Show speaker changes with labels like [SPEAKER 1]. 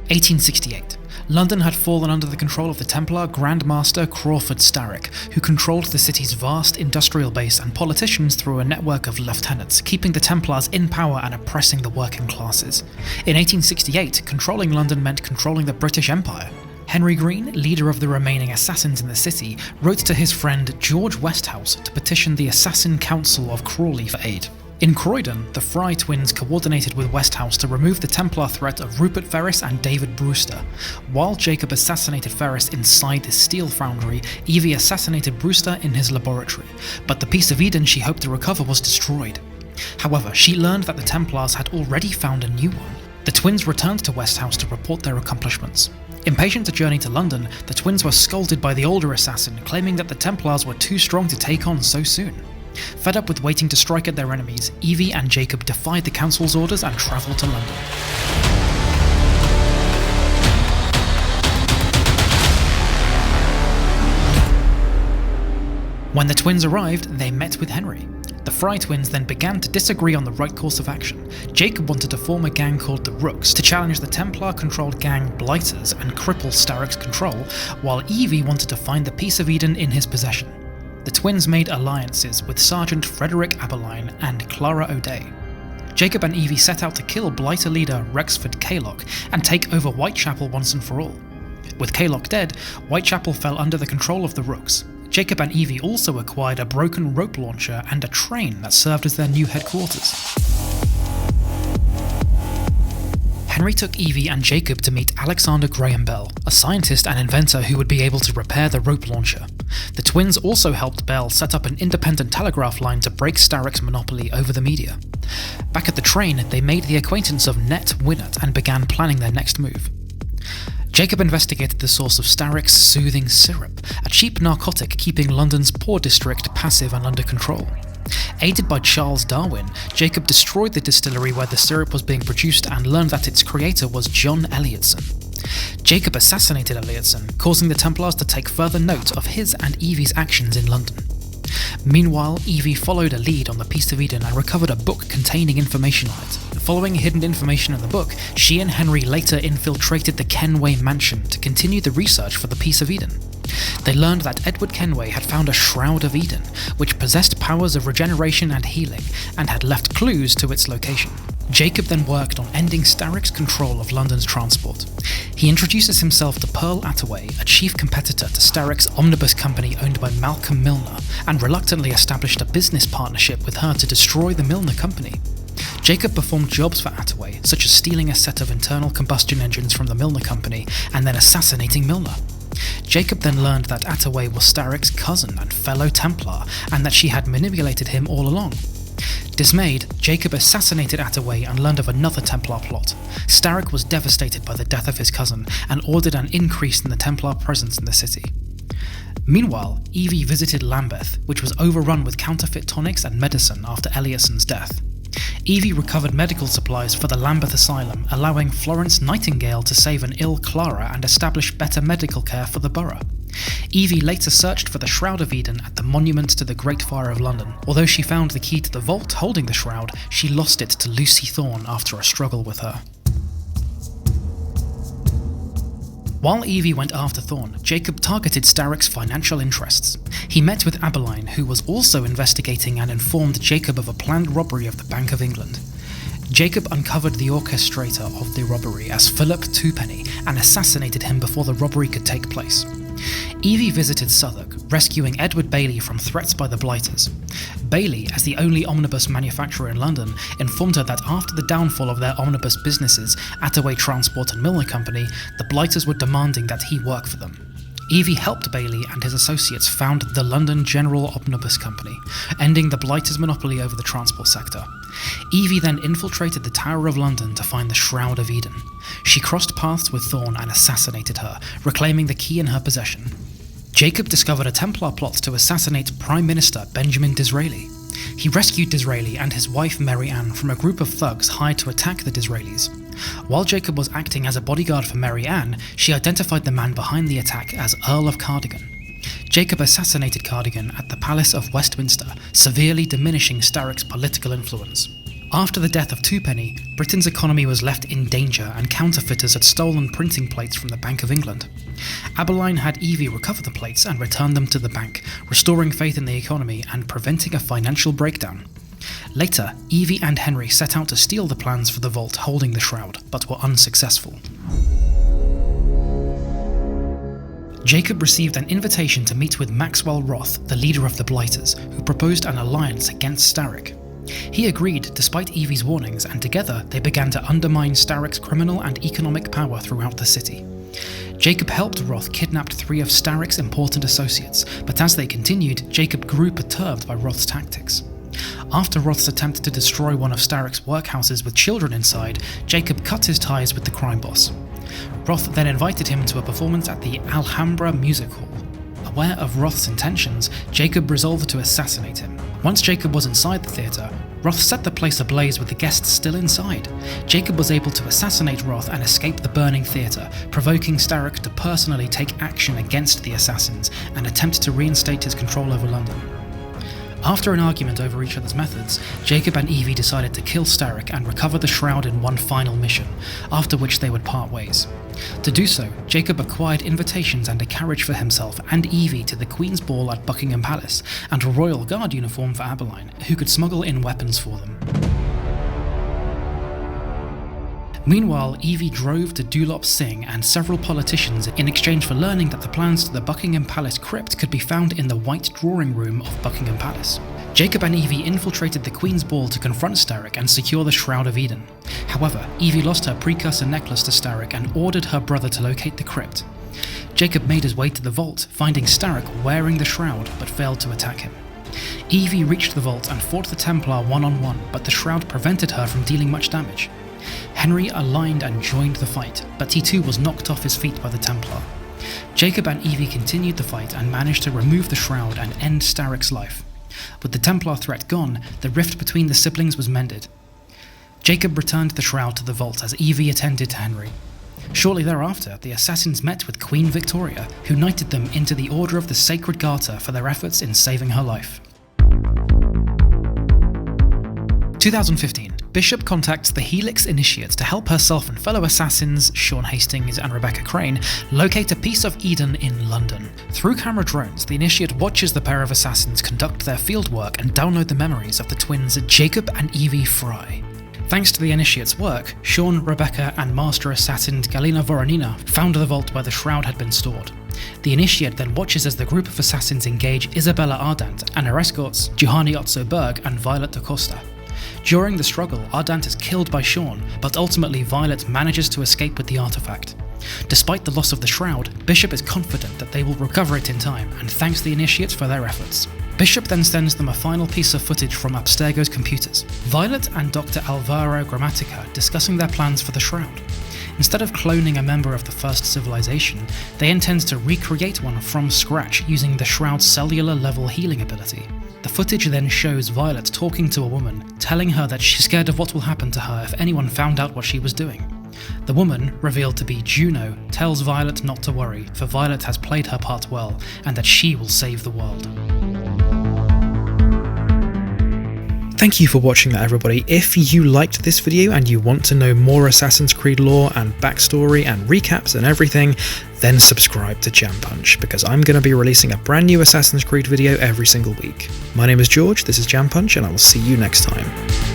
[SPEAKER 1] 1868. London had fallen under the control of the Templar Grand Master Crawford Starrick, who controlled the city's vast industrial base and politicians through a network of lieutenants, keeping the Templars in power and oppressing the working classes. In 1868, controlling London meant controlling the British Empire. Henry Green, leader of the remaining assassins in the city, wrote to his friend George Westhouse to petition the Assassin Council of Crawley for aid. In Croydon, the Frye twins coordinated with Westhouse to remove the Templar threat of Rupert Ferris and David Brewster. While Jacob assassinated Ferris inside the steel foundry, Evie assassinated Brewster in his laboratory, but the piece of Eden she hoped to recover was destroyed. However, she learned that the Templars had already found a new one. The twins returned to Westhouse to report their accomplishments. Impatient to journey to London, the twins were scolded by the older assassin, claiming that the Templars were too strong to take on so soon. Fed up with waiting to strike at their enemies, Evie and Jacob defied the council's orders and travelled to London. When the twins arrived, they met with Henry. The Frye twins then began to disagree on the right course of action. Jacob wanted to form a gang called the Rooks to challenge the Templar-controlled gang Blighters and cripple Starrick's control, while Evie wanted to find the piece of Eden in his possession. The twins made alliances with Sergeant Frederick Aberline and Clara O'Day. Jacob and Evie set out to kill Blighter leader Rexford Kaylock and take over Whitechapel once and for all. With Kaylock dead, Whitechapel fell under the control of the Rooks. Jacob and Evie also acquired a broken rope launcher and a train that served as their new headquarters. Henry took Evie and Jacob to meet Alexander Graham Bell, a scientist and inventor who would be able to repair the rope launcher. The twins also helped Bell set up an independent telegraph line to break Starrick's monopoly over the media. Back at the train, they made the acquaintance of Ned Winnett and began planning their next move. Jacob investigated the source of Starrick's soothing syrup, a cheap narcotic keeping London's poor district passive and under control. Aided by Charles Darwin, Jacob destroyed the distillery where the syrup was being produced and learned that its creator was John Elliotson. Jacob assassinated Elliotson, causing the Templars to take further note of his and Evie's actions in London. Meanwhile, Evie followed a lead on the piece of Eden and recovered a book containing information on it. Following hidden information in the book, she and Henry later infiltrated the Kenway mansion to continue the research for the piece of Eden. They learned that Edward Kenway had found a Shroud of Eden, which possessed powers of regeneration and healing, and had left clues to its location. Jacob then worked on ending Starrick's control of London's transport. He introduces himself to Pearl Attaway, a chief competitor to Starrick's omnibus company owned by Malcolm Milner, and reluctantly established a business partnership with her to destroy the Milner company. Jacob performed jobs for Attaway, such as stealing a set of internal combustion engines from the Milner company and then assassinating Milner. Jacob then learned that Attaway was Starrick's cousin and fellow Templar, and that she had manipulated him all along. Dismayed, Jacob assassinated Attaway and learned of another Templar plot. Starrick was devastated by the death of his cousin and ordered an increase in the Templar presence in the city. Meanwhile, Evie visited Lambeth, which was overrun with counterfeit tonics and medicine after Elliotson's death. Evie recovered medical supplies for the Lambeth Asylum, allowing Florence Nightingale to save an ill Clara and establish better medical care for the borough. Evie later searched for the Shroud of Eden at the Monument to the Great Fire of London. Although she found the key to the vault holding the shroud, she lost it to Lucy Thorne after a struggle with her. While Evie went after Thorne, Jacob targeted Starrick's financial interests. He met with Aberline, who was also investigating, and informed Jacob of a planned robbery of the Bank of England. Jacob uncovered the orchestrator of the robbery as Philip Twopenny and assassinated him before the robbery could take place. Evie visited Southwark, rescuing Edward Bailey from threats by the Blighters. Bailey, as the only omnibus manufacturer in London, informed her that after the downfall of their omnibus businesses, Attaway Transport and Milner Company, the Blighters were demanding that he work for them. Evie helped Bailey and his associates found the London General Omnibus Company, ending the Blighters' monopoly over the transport sector. Evie then infiltrated the Tower of London to find the Shroud of Eden. She crossed paths with Thorne and assassinated her, reclaiming the key in her possession. Jacob discovered a Templar plot to assassinate Prime Minister Benjamin Disraeli. He rescued Disraeli and his wife Mary Ann from a group of thugs hired to attack the Disraelis. While Jacob was acting as a bodyguard for Mary Ann, she identified the man behind the attack as Earl of Cardigan. Jacob assassinated Cardigan at the Palace of Westminster, severely diminishing Starrick's political influence. After the death of Twopenny, Britain's economy was left in danger and counterfeiters had stolen printing plates from the Bank of England. Aberline had Evie recover the plates and return them to the bank, restoring faith in the economy and preventing a financial breakdown. Later, Evie and Henry set out to steal the plans for the vault holding the Shroud, but were unsuccessful. Jacob received an invitation to meet with Maxwell Roth, the leader of the Blighters, who proposed an alliance against Starrick. He agreed despite Evie's warnings, and together they began to undermine Starrick's criminal and economic power throughout the city. Jacob helped Roth kidnap 3 of Starrick's important associates, but as they continued, Jacob grew perturbed by Roth's tactics. After Roth's attempt to destroy one of Starrick's workhouses with children inside, Jacob cut his ties with the crime boss. Roth then invited him to a performance at the Alhambra Music Hall. Aware of Roth's intentions, Jacob resolved to assassinate him. Once Jacob was inside the theatre, Roth set the place ablaze with the guests still inside. Jacob was able to assassinate Roth and escape the burning theatre, provoking Starrick to personally take action against the assassins and attempt to reinstate his control over London. After an argument over each other's methods, Jacob and Evie decided to kill Starrick and recover the Shroud in one final mission, after which they would part ways. To do so, Jacob acquired invitations and a carriage for himself and Evie to the Queen's Ball at Buckingham Palace, and a Royal Guard uniform for Aberline, who could smuggle in weapons for them. Meanwhile, Evie drove to Dulop Singh and several politicians in exchange for learning that the plans to the Buckingham Palace crypt could be found in the White Drawing Room of Buckingham Palace. Jacob and Evie infiltrated the Queen's Ball to confront Starrick and secure the Shroud of Eden. However, Evie lost her precursor necklace to Starrick and ordered her brother to locate the crypt. Jacob made his way to the vault, finding Starrick wearing the Shroud, but failed to attack him. Evie reached the vault and fought the Templar one-on-one, but the Shroud prevented her from dealing much damage. Henry aligned and joined the fight, but he too was knocked off his feet by the Templar. Jacob and Evie continued the fight and managed to remove the Shroud and end Starrick's life. With the Templar threat gone, the rift between the siblings was mended. Jacob returned the Shroud to the vault as Evie attended to Henry. Shortly thereafter, the assassins met with Queen Victoria, who knighted them into the Order of the Sacred Garter for their efforts in saving her life. 2015. Bishop contacts the Helix Initiate to help herself and fellow assassins, Sean Hastings and Rebecca Crane, locate a piece of Eden in London. Through camera drones, the Initiate watches the pair of assassins conduct their fieldwork and download the memories of the twins Jacob and Evie Frye. Thanks to the Initiate's work, Sean, Rebecca and Master Assassin Galina Voronina found the vault where the Shroud had been stored. The Initiate then watches as the group of assassins engage Isabella Ardant and her escorts Juhani Otso Berg and Violet da Costa. During the struggle, Ardant is killed by Sean, but ultimately Violet manages to escape with the artifact. Despite the loss of the Shroud, Bishop is confident that they will recover it in time and thanks the Initiates for their efforts. Bishop then sends them a final piece of footage from Abstergo's computers. Violet and Dr. Alvaro Grammatica discussing their plans for the Shroud. Instead of cloning a member of the first civilization, they intend to recreate one from scratch using the Shroud's cellular level healing ability. The footage then shows Violet talking to a woman, telling her that she's scared of what will happen to her if anyone found out what she was doing. The woman, revealed to be JUNO, tells Violet not to worry, for Violet has played her part well, and that she will save the world. Thank you for watching that, everybody. If you liked this video and you want to know more Assassin's Creed lore and backstory and recaps and everything, then subscribe to Jam Punch, because I'm going to be releasing a brand new Assassin's Creed video every single week. My name is George, this is Jam Punch, and I will see you next time.